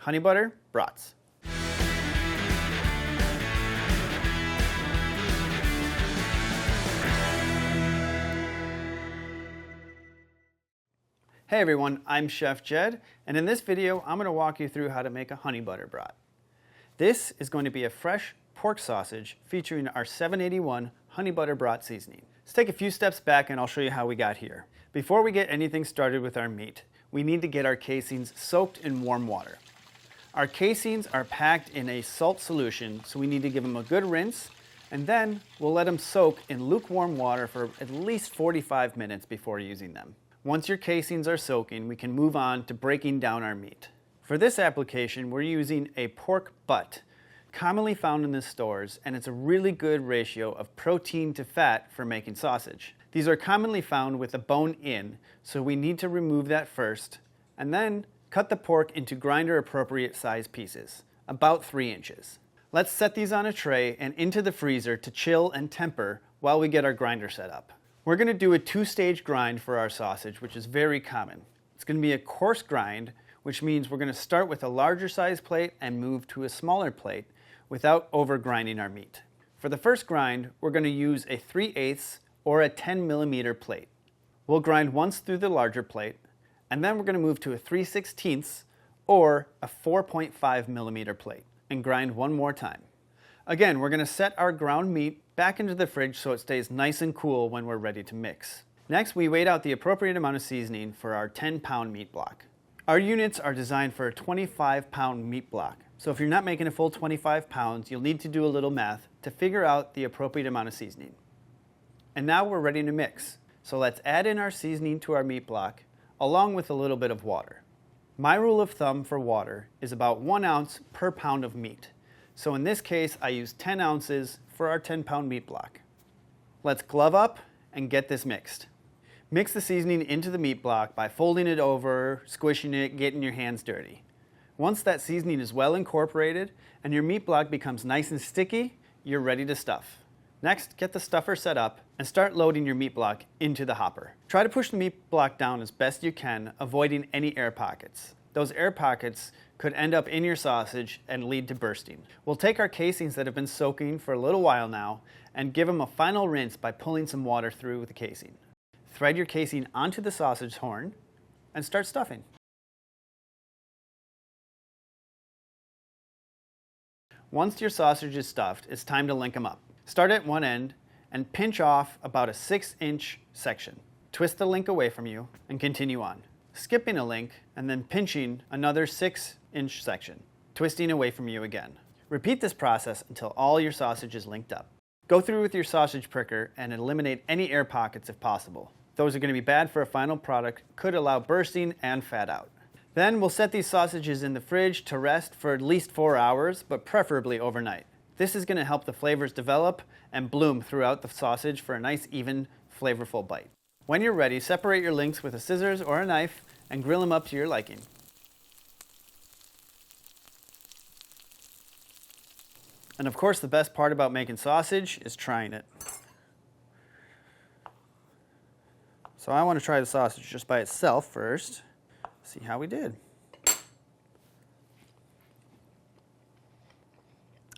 Honey Butter Brats. Hey everyone, I'm Chef Jed, and in this video I'm going to walk you through how to make a honey butter brat. This is going to be a fresh pork sausage featuring our 781 Honey Butter Brat Seasoning. Let's take a few steps back and I'll show you how we got here. Before we get anything started with our meat, we need to get our casings soaked in warm water. Our casings are packed in a salt solution, so we need to give them a good rinse, and then we'll let them soak in lukewarm water for at least 45 minutes before using them. Once your casings are soaking, we can move on to breaking down our meat. For this application, we're using a pork butt, commonly found in the stores, and it's a really good ratio of protein to fat for making sausage. These are commonly found with the bone in, so we need to remove that first, and then cut the pork into grinder appropriate size pieces, about 3 inches. Let's set these on a tray and into the freezer to chill and temper while we get our grinder set up. We're going to do a 2-stage grind for our sausage, which is very common. It's going to be a coarse grind, which means we're going to start with a larger size plate and move to a smaller plate without over grinding our meat. For the first grind, we're going to use a 3/8 or a 10 millimeter plate. We'll grind once through the larger plate, and then we're going to move to a 3/16 or a 4.5 millimeter plate and grind one more time. Again, we're going to set our ground meat back into the fridge so it stays nice and cool when we're ready to mix. Next, we weighed out the appropriate amount of seasoning for our 10-pound meat block. Our units are designed for a 25-pound meat block, so if you're not making a full 25 pounds, you'll need to do a little math to figure out the appropriate amount of seasoning. And now we're ready to mix. So let's add in our seasoning to our meat block, along with a little bit of water. My rule of thumb for water is about 1 ounce per pound of meat. So in this case, I use 10 ounces for our 10-pound meat block. Let's glove up and get this mixed. Mix the seasoning into the meat block by folding it over, squishing it, getting your hands dirty. Once that seasoning is well incorporated and your meat block becomes nice and sticky, you're ready to stuff. Next, get the stuffer set up and start loading your meat block into the hopper. Try to push the meat block down as best you can, avoiding any air pockets. Those air pockets could end up in your sausage and lead to bursting. We'll take our casings that have been soaking for a little while now and give them a final rinse by pulling some water through the casing. Thread your casing onto the sausage horn and start stuffing. Once your sausage is stuffed, it's time to link them up. Start at one end and pinch off about a 6-inch section. Twist the link away from you and continue on, skipping a link and then pinching another 6-inch section, twisting away from you again. Repeat this process until all your sausage is linked up. Go through with your sausage pricker and eliminate any air pockets if possible. Those are going to be bad for a final product, could allow bursting and fat out. Then we'll set these sausages in the fridge to rest for at least 4 hours, but preferably overnight. This is going to help the flavors develop and bloom throughout the sausage for a nice, even, flavorful bite. When you're ready, separate your links with a scissors or a knife and grill them up to your liking. And of course, the best part about making sausage is trying it. So I want to try the sausage just by itself first. See how we did.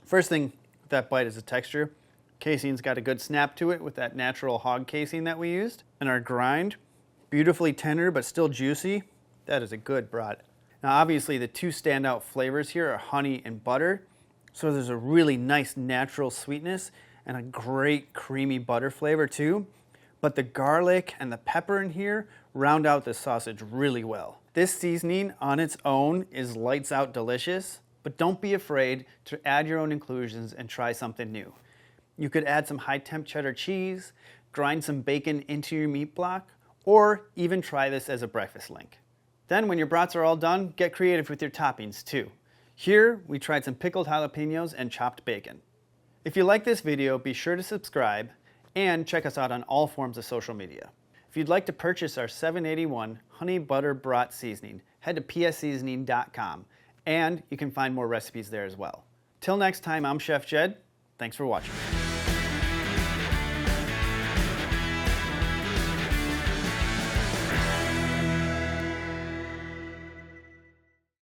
First thing with that bite is the texture. Casing's got a good snap to it with that natural hog casing that we used. And our grind, beautifully tender but still juicy. That is a good brat. Now obviously the two standout flavors here are honey and butter. So there's a really nice natural sweetness and a great creamy butter flavor too. But the garlic and the pepper in here round out this sausage really well. This seasoning on its own is lights out delicious, but don't be afraid to add your own inclusions and try something new. You could add some high-temp cheddar cheese, grind some bacon into your meat block, or even try this as a breakfast link. Then when your brats are all done, get creative with your toppings too. Here, we tried some pickled jalapenos and chopped bacon. If you like this video, be sure to subscribe and check us out on all forms of social media. If you'd like to purchase our 781 Honey Butter Brat Seasoning, head to psseasoning.com and you can find more recipes there as well. Till next time, I'm Chef Jed. Thanks for watching.